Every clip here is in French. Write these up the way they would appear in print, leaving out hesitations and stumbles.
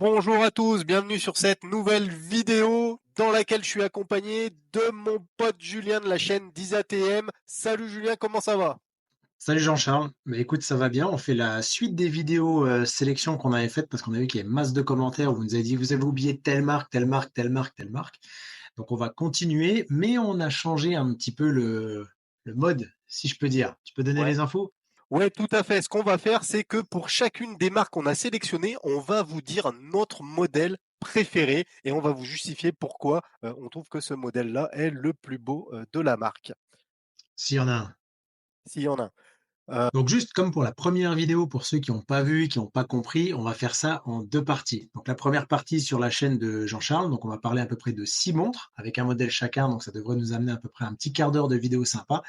Bonjour à tous, bienvenue sur cette nouvelle vidéo dans laquelle je suis accompagné de mon pote Julien de la chaîne d'IsaTM. Salut Julien, comment ça va? Salut Jean-Charles, bah écoute, ça va bien. On fait la suite des vidéos sélection qu'on avait faites parce qu'on a vu qu'il y avait masse de commentaires où vous nous avez dit vous avez oublié telle marque, telle marque, telle marque, telle marque. Donc on va continuer, mais on a changé un petit peu le mode, si je peux dire. Tu peux donner Ouais. les infos? Ouais, tout à fait. Ce qu'on va faire, c'est que pour chacune des marques qu'on a sélectionnées, on va vous dire notre modèle préféré et on va vous justifier pourquoi on trouve que ce modèle-là est le plus beau de la marque, S'il y en a un. s'il y en a un. Euh, Donc juste comme pour la première vidéo, pour ceux qui n'ont pas vu, qui n'ont pas compris, on va faire ça en deux parties. Donc la première partie sur la chaîne de Jean-Charles, donc on va parler à peu près de 6 montres avec un modèle chacun, donc ça devrait nous amener à peu près un petit quart d'heure de vidéo sympa.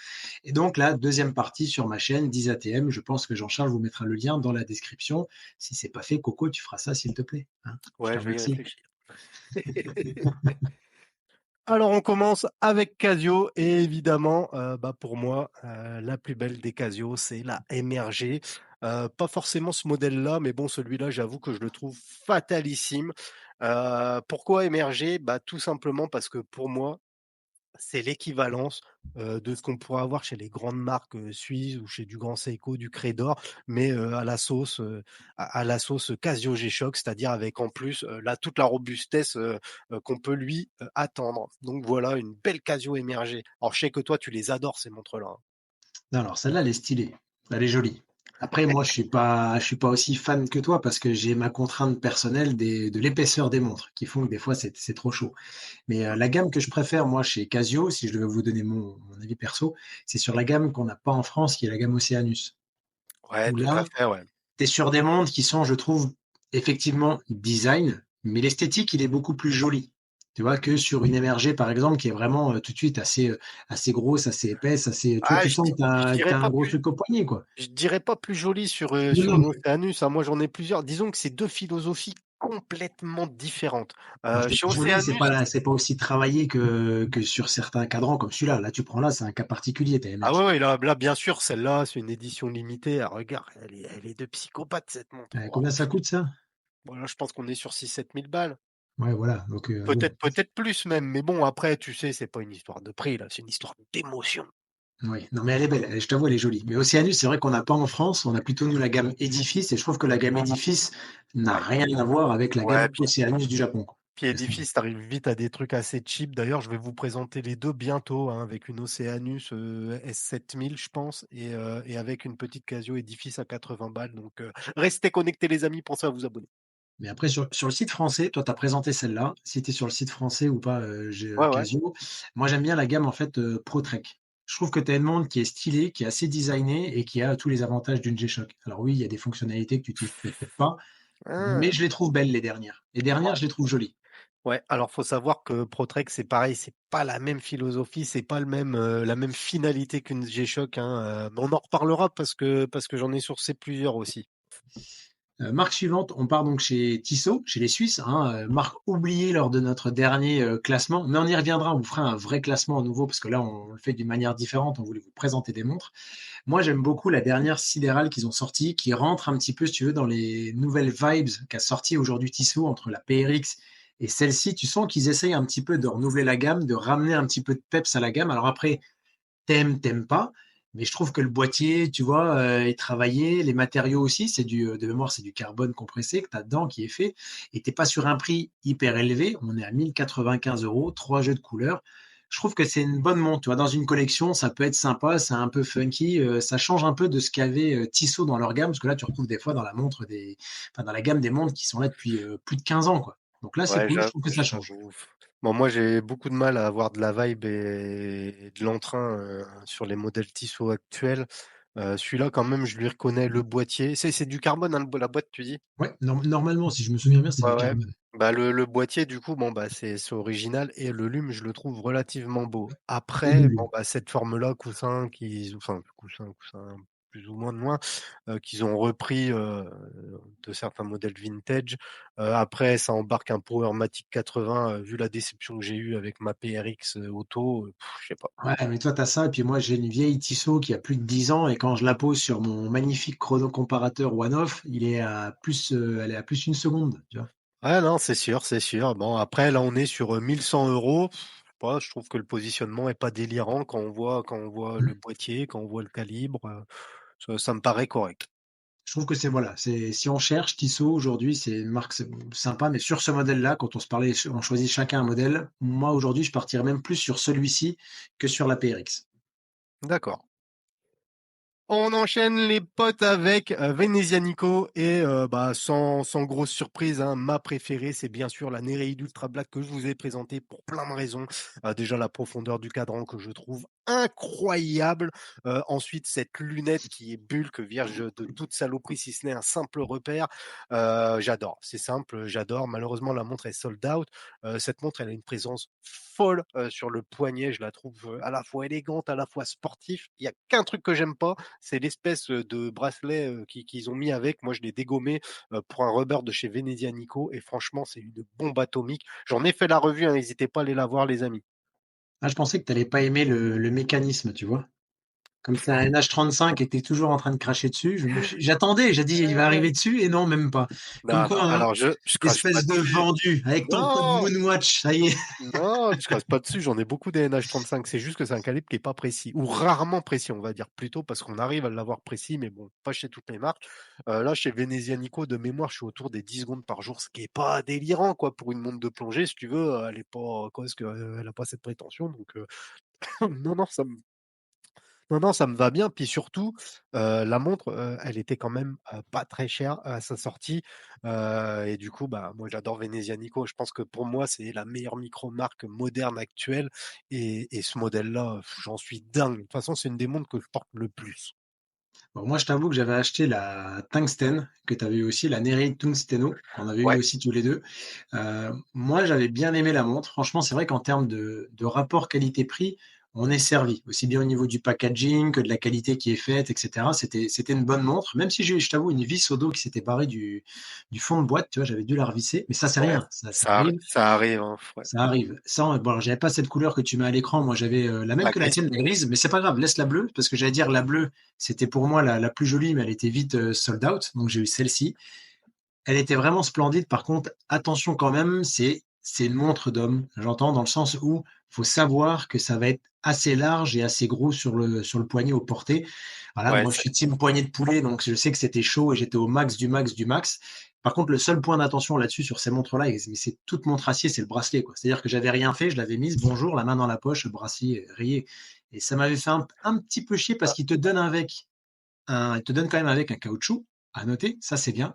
Et donc la deuxième partie sur ma chaîne d'IsaTM, je pense que Jean-Charles vous mettra le lien dans la description. Si c'est pas fait, Coco, tu feras ça s'il te plaît, hein. Je te ouais, je vais y remercie. réfléchir. Alors on commence avec Casio et évidemment, pour moi, la plus belle des Casio, c'est la MRG. Pas forcément ce modèle-là, mais bon celui-là j'avoue que je le trouve fatalissime. Pourquoi MRG? Bah, tout simplement parce que pour moi, c'est l'équivalence, de ce qu'on pourrait avoir chez les grandes marques, suisses ou chez du Grand Seiko, du Credor, mais, à la sauce Casio G-Shock, c'est-à-dire avec en plus, toute la robustesse, qu'on peut lui, attendre. Donc voilà, une belle Casio émergée. Alors je sais que toi tu les adores ces montres-là, hein. Non, alors celle-là, elle est stylée, elle est jolie. Après, moi, je suis pas aussi fan que toi parce que j'ai ma contrainte personnelle de l'épaisseur des montres qui font que des fois c'est trop chaud. Mais la gamme que je préfère, moi, chez Casio, si je devais vous donner mon avis perso, c'est sur la gamme qu'on n'a pas en France, qui est la gamme Oceanus. Ouais, Où tout à là, fait, ouais. tu es sur des montres qui sont, je trouve, effectivement design, mais l'esthétique, il est beaucoup plus joli. Tu vois, que sur une émergée, par exemple, qui est vraiment tout de suite assez grosse, assez épaisse, assez. Tu vois, Ah, tu sens que je tu dirais as un pas gros plus truc au poignet, quoi. Je dirais pas plus joli Non, sur non, une Océanus, hein. Moi, j'en ai plusieurs. Disons que c'est 2 philosophies complètement différentes. quand je te Chez dis joli, c'est Océanus, pas là, c'est pas aussi travaillé que sur certains cadrans comme celui-là. Là, tu prends là, c'est un cas particulier, ta ah ouais, MH. ouais, là, bien sûr, celle-là, c'est une édition limitée. Ah, regarde, elle est de psychopathe, cette montre. Waouh! Combien ça coûte ça? Voilà, je pense qu'on est sur 6 000 à 7 000 balles. Ouais, voilà. Donc bon, Peut-être plus même, mais bon, après, tu sais, c'est pas une histoire de prix, là, c'est une histoire d'émotion. oui. Non, mais elle est belle. Je t'avoue, elle est jolie. Mais Oceanus, c'est vrai qu'on n'a pas en France. On a plutôt nous la gamme Edifice, et je trouve que la gamme Edifice n'a Ouais, rien à voir avec la ouais, gamme Oceanus du Japon, quoi. puis Laisse tomber. Edifice, tu vite à des trucs assez cheap. D'ailleurs, je vais vous présenter les 2 bientôt, hein, avec une Oceanus, S7000 je pense et avec une petite Casio Edifice à 80 balles donc restez connectés les amis, pensez à vous abonner. Mais après, sur le site français, toi, tu as présenté celle-là. Si tu es sur le site français ou pas, Ouais, ouais. Casio, moi, j'aime bien la gamme, en fait, ProTrek. Je trouve que tu as une montre qui est stylée, qui est assez designée et qui a tous les avantages d'une G-Shock. Alors oui, il y a des fonctionnalités que tu utilises peut-être pas, mais Ah! je les trouve belles, les dernières. Les dernières, Ouais. je les trouve jolies. Ouais, alors faut savoir que ProTrek, c'est pareil, c'est pas la même philosophie, c'est pas la même finalité qu'une G-Shock, hein, mais on en reparlera parce que j'en ai sourcé plusieurs aussi. Marque suivante, on part donc chez Tissot, chez les Suisses, hein, marque oubliée lors de notre dernier, classement, mais on y reviendra, on vous fera un vrai classement à nouveau parce que là, on le fait d'une manière différente, on voulait vous présenter des montres. Moi, j'aime beaucoup la dernière Sidéral qu'ils ont sortie, qui rentre un petit peu, si tu veux, dans les nouvelles vibes qu'a sorti aujourd'hui Tissot entre la PRX et celle-ci. Tu sens qu'ils essayent un petit peu de renouveler la gamme, de ramener un petit peu de peps à la gamme. Alors après, t'aimes pas, mais je trouve que le boîtier, tu vois, est travaillé, les matériaux aussi, de mémoire, c'est du carbone compressé que tu as dedans qui est fait, et tu pas sur un prix hyper élevé. On est à 1 095 €, 3 jeux de couleurs. Je trouve que c'est une bonne montre, tu vois? Dans une collection, ça peut être sympa, c'est un peu funky, ça change un peu de ce qu'avait, Tissot dans leur gamme, parce que là, tu retrouves des fois dans la gamme des montres qui sont là depuis, plus de 15 ans, quoi. Donc là, c'est Ouais, cool, je trouve que ça change. j'avoue. Bon, moi, j'ai beaucoup de mal à avoir de la vibe et de l'entrain, sur les modèles Tissot actuels. Celui-là, quand même, je lui reconnais le boîtier. C'est du carbone, hein, la boîte, tu dis? Ouais, normalement, si je me souviens bien, c'est Ouais, du ouais. carbone. Bah, le boîtier, du coup, bon, bah, c'est original et le lume, je le trouve relativement beau. Très beau Après, bon, bah, cette forme-là, coussin plus ou moins, qu'ils ont repris, de certains modèles vintage. Après, ça embarque un Powermatic 80, vu la déception que j'ai eue avec ma PRX, auto, je sais pas. Ouais, mais toi, tu as ça, et puis moi, j'ai une vieille Tissot qui a plus de 10 ans, et quand je la pose sur mon magnifique chrono comparateur One Off, elle est à plus 1 seconde, tu vois? Ouais, non, c'est sûr, c'est sûr. Bon, après, là, on est sur 1 100 €. Je sais pas, je trouve que le positionnement est pas délirant quand on voit le Mmh. boîtier, quand on voit le calibre, ça me paraît correct. Je trouve que c'est voilà, c'est si on cherche Tissot aujourd'hui, c'est une marque sympa, mais sur ce modèle-là, quand on se parlait, on choisit chacun un modèle. Moi, aujourd'hui, je partirais même plus sur celui-ci que sur la PRX. D'accord. On enchaîne les potes avec, Venezianico et bah, sans grosse surprise, hein, ma préférée, c'est bien sûr la Néréide Ultra Black que je vous ai présentée pour plein de raisons. Déjà la profondeur du cadran que je trouve incroyable, ensuite cette lunette qui est bulk, vierge de toute saloperie si ce n'est un simple repère. J'adore, c'est simple, j'adore. Malheureusement la montre est sold out. Cette montre, elle a une présence folle, sur le poignet. Je la trouve, à la fois élégante, à la fois sportif. Il y a qu'un truc que j'aime pas, c'est l'espèce, de bracelet, qu'ils ont mis avec. Moi, je l'ai dégommé, pour un rubber de chez Venezianico et franchement, c'est une bombe atomique. J'en ai fait la revue, hein, n'hésitez pas à aller la voir les amis. Ah, je pensais que tu allais pas aimer le mécanisme, tu vois? Comme c'est un NH35 et que tu es toujours en train de cracher dessus, j'attendais, j'ai dit: «Il va arriver dessus» et non, même pas. Comme Non, non, quoi, hein, alors je crache pas espèce de dessus. vendu, avec ton code Non! Moonwatch, ça y est. Non, je crache pas dessus, j'en ai beaucoup des NH35. C'est juste que c'est un calibre qui est pas précis ou rarement précis, on va dire plutôt parce qu'on arrive à l'avoir précis, mais bon, pas chez toutes les marques. Là, chez Venezianico, de mémoire, je suis autour des 10 secondes par jour, ce qui est pas délirant, quoi, pour une montre de plongée, si tu veux. Elle est pas, quoi, parce que, elle a pas cette prétention, donc non, non, ça me va bien. Puis surtout, la montre, elle était quand même, pas très chère à sa sortie, et du coup, bah, moi j'adore Venezianico. Je pense que pour moi, c'est la meilleure micro-marque moderne actuelle et ce modèle-là, j'en suis dingue. De toute façon, c'est une des montres que je porte le plus. Bon, moi, je t'avoue que j'avais acheté la Tungsten, que tu avais eu aussi, la Nereid Tungsteno, qu'on avait eu Ouais, aussi tous les 2. Moi, j'avais bien aimé la montre. Franchement, c'est vrai qu'en termes de rapport qualité-prix, on est servi, aussi bien au niveau du packaging que de la qualité qui est faite, et cetera. C'était une bonne montre, même si j'ai eu, je t'avoue, une vis au dos qui s'était barrée du fond de boîte, tu vois? J'avais dû la revisser, mais ça, c'est ouais, rien, ça arrive. ça arrive, hein, ouais. Ça arrive. Sans bon, alors j'avais pas cette couleur que tu mets à l'écran. Moi, j'avais, la même La que la grise. tienne, la grise, mais c'est pas grave, laisse la bleue parce que j'allais dire la bleue, c'était pour moi la plus jolie, mais elle était vite, sold out, donc j'ai eu celle-ci. Elle était vraiment splendide. Par contre, attention quand même, c'est une montre d'homme. J'entends dans le sens où faut savoir que ça va être assez large et assez gros sur le poignet au porté. Voilà, Ouais, moi je suis team poignet de poulet, donc je sais que c'était chaud et j'étais au max du max du max. Par contre, le seul point d'attention là-dessus sur ces montres-là, et c'est toute montre acier, c'est le bracelet, quoi. C'est-à-dire que j'avais rien fait, je l'avais mise, bonjour, la main dans la poche, le bracelet rayé. Et ça m'avait fait un petit peu chier parce qu'il te donne avec il te donne quand même avec un caoutchouc, à noter, ça c'est bien.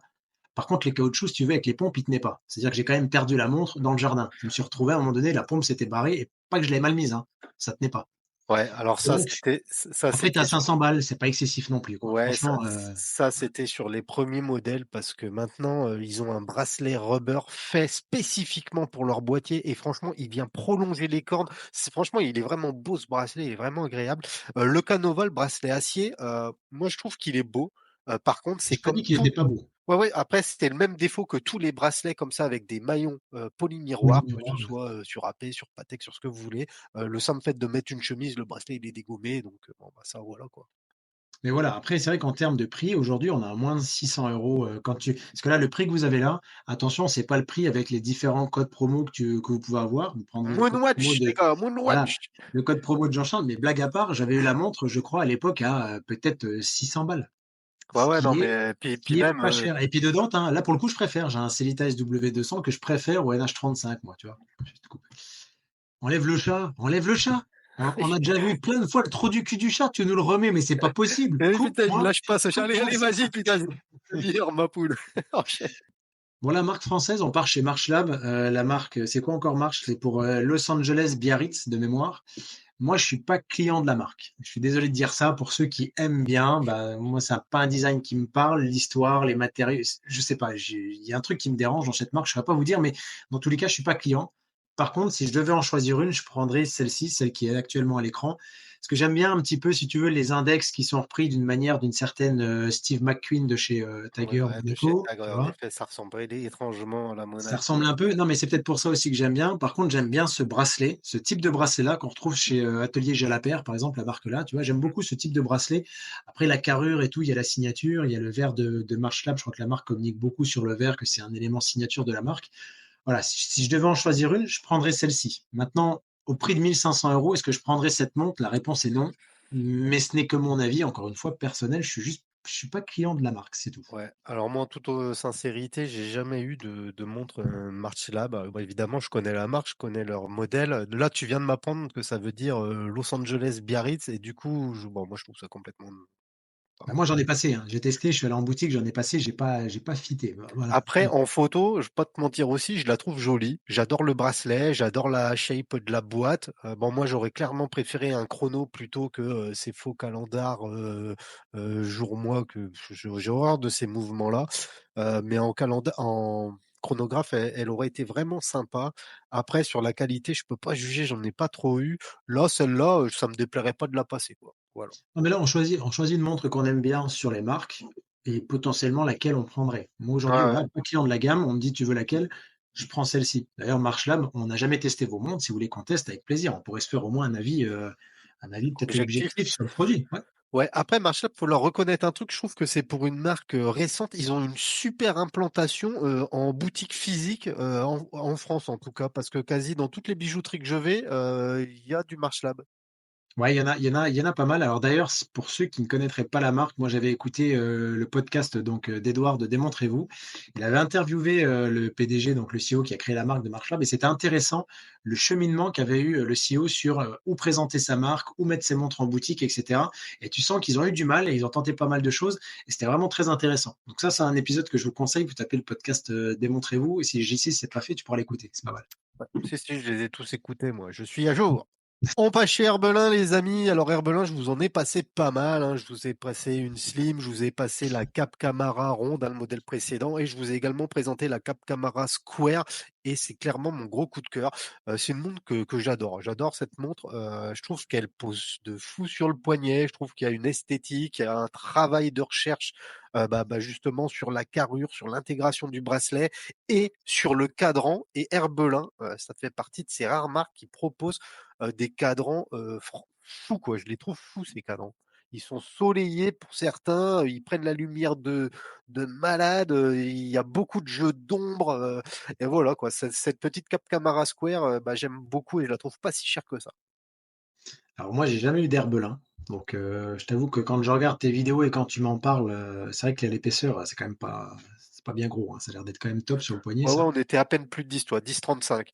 Par contre, les caoutchoucs, si tu veux, avec les pompes, ils tenaient pas. C'est-à-dire que j'ai quand même perdu la montre dans le jardin. Je me suis retrouvé à un moment donné, la pompe s'était barrée et pas que je l'ai mal mise, hein, ça tenait pas. ouais, alors ça, Donc, c'était ça, après, tu as c'était 500 balles, c'est pas excessif non plus, quoi. Ouais, Franchement, ça c'était sur les premiers modèles parce que maintenant, ils ont un bracelet rubber fait spécifiquement pour leur boîtier et franchement, il vient prolonger les cordes. Franchement, il est vraiment beau ce bracelet, il est vraiment agréable. Le Canova, le bracelet acier, moi je trouve qu'il est beau. Par contre, c'est j'ai pas comme dit qu'il tout. était pas beau. Ouais, ouais, après c'était le même défaut que tous les bracelets comme ça avec des maillons, Oui, polymiroirs, que ce miroir, ouais. soit, sur AP, sur Patek, sur ce que vous voulez. Le simple fait de mettre une chemise, le bracelet il est dégommé donc bon, bah, ça voilà quoi. Mais voilà, après, c'est vrai qu'en termes de prix, aujourd'hui, on a à moins de 600 €, quand tu parce que là, le prix que vous avez là, attention, c'est pas le prix avec les différents codes promo que vous pouvez avoir. Vous prendrez le code promo Moonwatch, les de gars, voilà, Moonwatch. le code promo de Jean-Charles, mais blague à part, j'avais eu la montre, je crois, à l'époque à, peut-être, 600 balles. Ouais, Ce ouais, non, qui est mais puis qui est même, pas cher et puis dedans, tu là, pour le coup, je préfère. J'ai un Celita SW200 que je préfère au NH35 moi, tu vois? Je te coupe. Enlève le chat, enlève le chat! On a déjà vu plein de fois le trou du cul du chat, tu nous le remets, mais c'est pas possible. eh putain, il me Coupe-moi, lâche pas ce chat. Allez, coupe-moi allez, ça. vas-y, putain, vire ma poule. Enchaîne. Bon, la marque française, on part chez Marchlab. La marque, c'est quoi encore March? C'est pour, Los Angeles Biarritz de mémoire. Moi, je suis pas client de la marque. Je suis désolé de dire ça pour ceux qui aiment bien. Bah, moi, ça a pas un design qui me parle, l'histoire, les matériaux, je sais pas, il y a un truc qui me dérange dans cette marque, je ne saurais pas vous dire, mais dans tous les cas, je suis pas client. Par contre, si je devais en choisir une, je prendrais celle-ci, celle qui est actuellement à l'écran. Parce que j'aime bien un petit peu, si tu veux, les index qui sont repris d'une manière d'une certaine, Steve McQueen de chez, Tiger Ouais, de chez Monaco, Tag, ouais, tu en vois? effet, ça ressemblait étrangement à la Ça ressemble Monaco. un peu, non, mais c'est peut-être pour ça aussi que j'aime bien. Par contre, j'aime bien ce bracelet, ce type de bracelet-là qu'on retrouve chez, Atelier Jalabert, par exemple, la marque là, tu vois? J'aime beaucoup ce type de bracelet. Après la carrure et tout, il y a la signature, il y a le verre de Marsh Lab. Je crois que la marque communique beaucoup sur le verre, que c'est un élément signature de la marque. Voilà, si je devais en choisir une, je prendrais celle-ci. Maintenant, au prix de 1 500 €, est-ce que je prendrais cette montre? La réponse est non, mais ce n'est que mon avis, encore une fois, personnel. Je suis pas client de la marque, c'est tout. Ouais, alors moi, en toute, sincérité, j'ai jamais eu de montre, March Lab. Bah, évidemment, je connais la marque, je connais leur modèle. Là, tu viens de m'apprendre que ça veut dire, Los Angeles Biarritz et du coup, moi, je trouve ça complètement Bah, moi, j'en ai passé, hein. J'ai testé, je suis allé en boutique, j'en ai passé, j'ai pas fité. Voilà. après, en photo, je vais pas te mentir aussi, je la trouve jolie. J'adore le bracelet, j'adore la shape de la boîte. Bon, moi, j'aurais clairement préféré un chrono plutôt que ces faux calendars jour-mois que j'ai horreur de ces mouvements-là. Mais en chronographe, elle aurait été vraiment sympa. Après, sur la qualité, je peux pas juger, j'en ai pas trop eu. Là, celle-là, ça me déplairait pas de la passer, quoi. Voilà. Non, mais là, on choisit une montre qu'on aime bien sur les marques et potentiellement laquelle on prendrait. Moi, Ouais, aujourd'hui, ouais. voilà, pas client de la gamme, on me dit: «Tu veux laquelle?» Je prends celle-ci. D'ailleurs, Marchlab, on n'a jamais testé vos montres. Si vous voulez qu'on teste, avec plaisir. On pourrait se faire au moins un avis peut-être Objectif. objectif sur le produit. Ouais. Ouais, après Marshall, faut leur reconnaître un truc, je trouve que c'est pour une marque récente, ils ont une super implantation en boutique physique, en France en tout cas, parce que quasi dans toutes les bijouteries que je vais, il y a du Marchlab. Ouais, il y en a pas mal. Alors d'ailleurs, pour ceux qui ne connaîtraient pas la marque, moi j'avais écouté, le podcast donc, d'Edouard de Démontrez-vous. Il avait interviewé, le PDG, donc le CEO qui a créé la marque de Marchlab et c'était intéressant le cheminement qu'avait eu, le CEO sur, où présenter sa marque, où mettre ses montres en boutique et cetera et tu sens qu'ils ont eu du mal et ils ont tenté pas mal de choses et c'était vraiment très intéressant. Donc ça, c'est un épisode que je vous conseille. Vous tapez le podcast, Démontrez-vous et si JC c'est pas fait, tu pourras l'écouter, c'est pas mal. Ouais. Si, si, je les ai tous écoutés, moi. Je suis à jour. On passe chez Herbelin, les amis. Alors, Herbelin, je vous en ai passé pas mal, hein. Je vous ai passé une Slim, je vous ai passé la Cap Camara ronde, hein, le modèle précédent, et je vous ai également présenté la Cap Camara Square, et c'est clairement mon gros coup de cœur. C'est une montre que j'adore. J'adore cette montre. Je trouve qu'elle pose de fou sur le poignet. Je trouve qu'il y a une esthétique, il y a un travail de recherche, justement sur la carrure, sur l'intégration du bracelet et sur le cadran. Et Herbelin, ça fait partie de ces rares marques qui proposent des cadrans fous, quoi. Je les trouve fous, ces cadrans. Ils sont soleillés pour certains, ils prennent la lumière de malade, il y a beaucoup de jeux d'ombre, et voilà, quoi. Cette petite Cap Camara Square, j'aime beaucoup et je la trouve pas si chère que ça. Alors moi, j'ai jamais eu d'Herbelin, donc je t'avoue que quand je regarde tes vidéos et quand tu m'en parles, c'est vrai que l'épaisseur, c'est quand même pas c'est pas bien gros, hein. Ça a l'air d'être quand même top sur le poignet Ouais, ouais, ça. on était à peine plus de 10, toi, 10,35.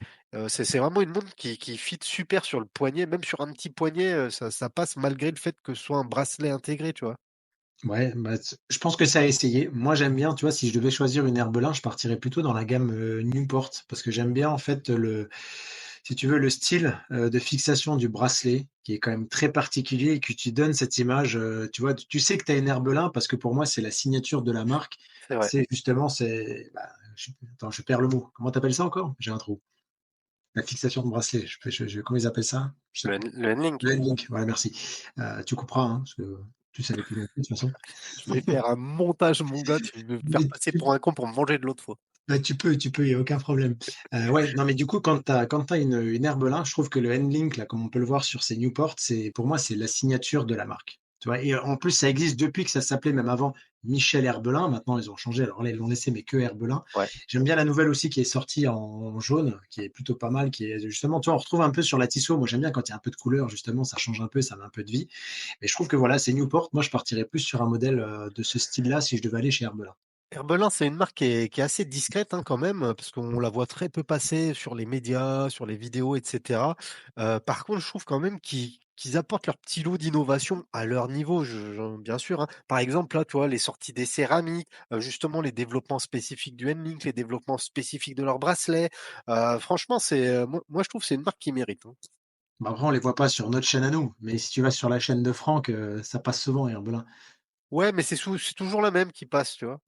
C'est vraiment une montre qui fit super sur le poignet, même sur un petit poignet, ça passe malgré le fait que ce soit un bracelet intégré, tu vois? Ouais, bah, je pense que ça a essayé. Moi, j'aime bien, tu vois, si je devais choisir une Herbelin, je partirais plutôt dans la gamme, Newport parce que j'aime bien en fait le si tu veux, le style, de fixation du bracelet qui est quand même très particulier et que tu donnes cette image, tu vois? Tu sais que tu as une Herbelin parce que pour moi, c'est la signature de la marque. C'est vrai. C'est justement, c'est, bah, je perds le mot. Comment tu appelles ça encore? J'ai un trou. La fixation de bracelet, comment ils appellent ça? Je sais plus. Le N-Link. Le N-Link, voilà merci. Tu couperas, hein, parce que tu savais plus non plus de toute façon. Je vais faire un montage, mon gars, tu veux me faire Mais passer pour un con pour me manger de l'autre fois. bah, tu peux, il y a aucun problème. Ouais, non, mais du coup, quand tu as une Herbelin, je trouve que le N-Link, là, comme on peut le voir sur ces Newport, c'est pour moi, c'est la signature de la marque. Tu vois? Et en plus, ça existe depuis que ça s'appelait même avant Michel Herbelin. Maintenant, ils ont changé. Alors là, ils l'ont laissé, mais que Herbelin. Ouais. J'aime bien la nouvelle aussi qui est sortie en jaune, qui est plutôt pas mal, qui est justement, tu vois, on retrouve un peu sur la Tissot. Moi, j'aime bien quand il y a un peu de couleur, justement, ça change un peu, ça met un peu de vie. Et je trouve que voilà, c'est Newport. Moi, je partirais plus sur un modèle de ce style-là si je devais aller chez Herbelin. Herbelin, c'est une marque qui est assez discrète, hein, quand même, parce qu'on la voit très peu passer sur les médias, sur les vidéos, etc. Par contre, je trouve quand même qu'ils apportent leur petit lot d'innovation à leur niveau, bien sûr, hein. Par exemple, là, tu vois, les sorties des céramiques, justement, les développements spécifiques du N-Link, les développements spécifiques de leurs bracelets. Franchement, moi, je trouve que c'est une marque qui mérite, hein. Bah, après, on les voit pas sur notre chaîne à nous, mais si tu vas sur la chaîne de Franck, ça passe souvent Herbelin. Ouais, mais c'est toujours la même qui passe, tu vois.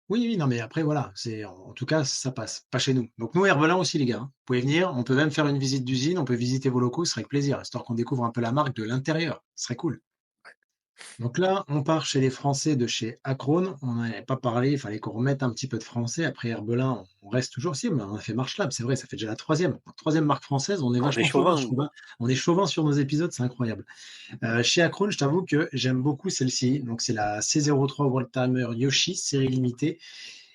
Oui, oui, non, mais après voilà, c'est en tout cas, ça passe. Pas chez nous. Donc nous, Herbelin aussi les gars, hein. Vous pouvez venir, on peut même faire une visite d'usine, on peut visiter vos locaux, ce serait avec plaisir, histoire qu'on découvre un peu la marque de l'intérieur. Ce serait cool. Donc là, on part chez les Français de chez Acrone. On n'en avait pas parlé, il fallait qu'on remette un petit peu de français. Après Herbelin, on reste toujours si, mais on a fait Marche Lab, c'est vrai, ça fait déjà la troisième marque française. On est On est vachement chauvin, je chauvin. trouve, hein. On est chauvin sur nos épisodes, c'est incroyable. Chez Acrone, je t'avoue que j'aime beaucoup celle-ci. Donc c'est la C03 World Timer Yoshi, série limitée.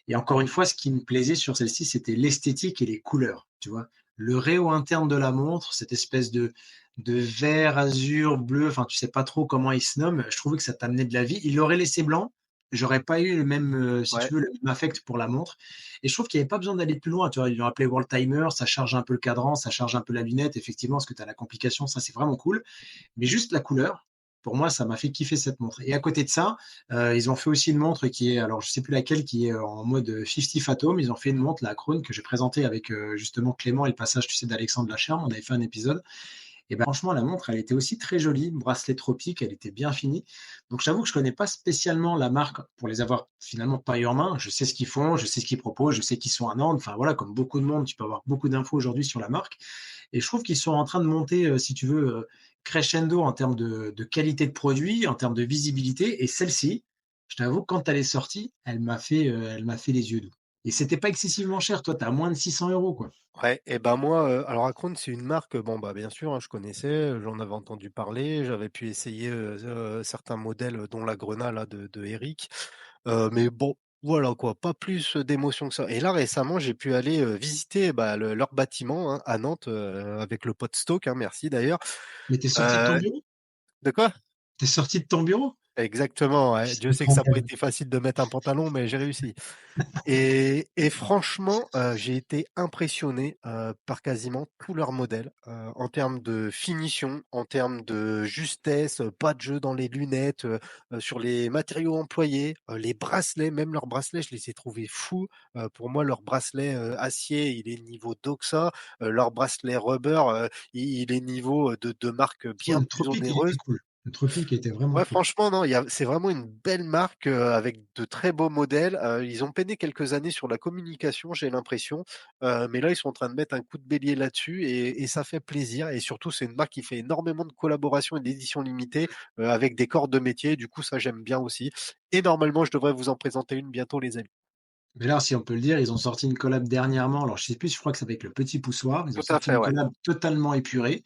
Et encore une fois, ce qui me plaisait sur celle-ci, c'était l'esthétique et les couleurs, tu vois. Le réo interne de la montre, cette espèce de vert, azur, bleu, enfin, tu sais pas trop comment il se nomme. Je trouvais que ça t'amenait de la vie. Il l'aurait laissé blanc, j'aurais pas eu le même, si Ouais. tu veux, le même affect pour la montre. Et je trouve qu'il n'y avait pas besoin d'aller plus loin. Tu vois, ils l'ont appelé World Timer, ça charge un peu le cadran, ça charge un peu la lunette. Effectivement, parce que tu as la complication, ça c'est vraiment cool. Mais juste la couleur, pour moi, ça m'a fait kiffer cette montre. Et à côté de ça, ils ont fait aussi une montre qui est, alors je sais plus laquelle, qui est en mode 50 Fathom. Ils ont fait une montre, la Krone, que j'ai présentée avec justement Clément et le passage, tu sais, d'Alexandre Lacherme. On avait fait un épisode. Et ben franchement, la montre, elle était aussi très jolie, bracelet tropique, elle était bien finie. Donc j'avoue que je connais pas spécialement la marque pour les avoir finalement pas eu en main. Je sais ce qu'ils font, je sais ce qu'ils proposent, je sais qu'ils sont à Nantes. Enfin voilà, comme beaucoup de monde, tu peux avoir beaucoup d'infos aujourd'hui sur la marque. Et je trouve qu'ils sont en train de monter, si tu veux, crescendo en termes de qualité de produit, en termes de visibilité. Et celle-ci, je t'avoue, quand elle est sortie, elle m'a fait les yeux doux. Et c'était pas excessivement cher. Toi, tu as moins de 600 euros, quoi. Ouais et ben moi, alors Acron, c'est une marque, bon, bah, bien sûr, hein, je connaissais, j'en avais entendu parler, j'avais pu essayer, certains modèles, dont la Grenat là de Eric, mais bon, voilà quoi, pas plus, d'émotion que ça et là récemment, j'ai pu aller, visiter, bah, leur bâtiment, hein, à Nantes, avec le pote Stock, hein, merci d'ailleurs. Mais tu es sorti de ton Heu bureau? de quoi? Tu es sorti de ton bureau? Exactement, ouais. C'est Dieu sait que ça a pas incroyable. été facile de mettre un pantalon, mais j'ai réussi. Et franchement, j'ai été impressionné, par quasiment tous leurs modèles, en termes de finition, en termes de justesse, pas de jeu dans les lunettes, sur les matériaux employés, les bracelets, même leurs bracelets, je les ai trouvés fous. Pour moi, leur bracelet, acier, il est niveau Doxa, leur bracelet rubber, il est niveau, de marques Oh, bien le plus Tropique, il était onéreuses. cool. Le Tropique était vraiment Ouais, cool. franchement, non, c'est vraiment une belle marque, avec de très beaux modèles. Ils ont peiné quelques années sur la communication, j'ai l'impression, mais là, ils sont en train de mettre un coup de bélier là-dessus et ça fait plaisir et surtout, c'est une marque qui fait énormément de collaborations et d'éditions limitées, avec des corps de métier. Du coup, ça, j'aime bien aussi et normalement, je devrais vous en présenter une bientôt, les amis. Mais là, si on peut le dire, ils ont sorti une collab dernièrement. Alors, je sais plus, je crois que c'est avec le Petit Poussoir. Ils ont Tout à sorti fait, une ouais. collab totalement épurée.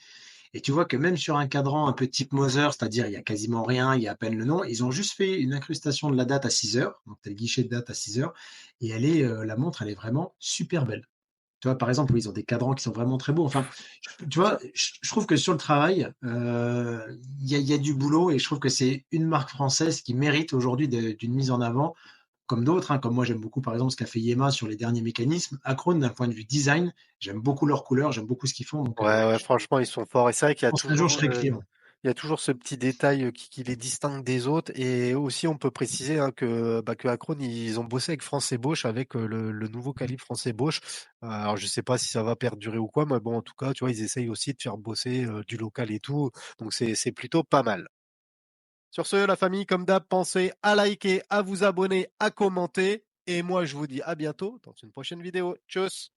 Et tu vois que même sur un cadran un peu type Mother, c'est-à-dire il y a quasiment rien, il y a à peine le nom, ils ont juste fait une incrustation de la date à 6 heures. Donc, tu as le guichet de date à 6 heures. Et la montre, elle est vraiment super belle. Tu vois, par exemple, oui, ils ont des cadrans qui sont vraiment très beaux. Enfin, tu vois, je trouve que sur le travail, il y a du boulot et je trouve que c'est une marque française qui mérite aujourd'hui d'une mise en avant, comme d'autres, hein. Comme moi, j'aime beaucoup, par exemple, ce qu'a fait Yema sur les derniers mécanismes. Acron, d'un point de vue design, j'aime beaucoup leurs couleurs, j'aime beaucoup ce qu'ils font. Donc, Ouais, ouais, franchement, ils sont forts et c'est vrai qu'il y je a pense qu'un jour, je toujours, serai client. il y a toujours ce petit détail, qui les distingue des autres et aussi on peut préciser, hein, que, bah, que Acron, ils ont bossé avec France Bosch avec, le nouveau calibre France Bosch. Alors je sais pas si ça va perdurer ou quoi, mais bon, en tout cas, tu vois, ils essayent aussi de faire bosser, du local et tout, donc c'est plutôt pas mal. Sur ce, la famille, comme d'hab, pensez à liker, à vous abonner, à commenter et moi je vous dis à bientôt dans une prochaine vidéo. Tchuss!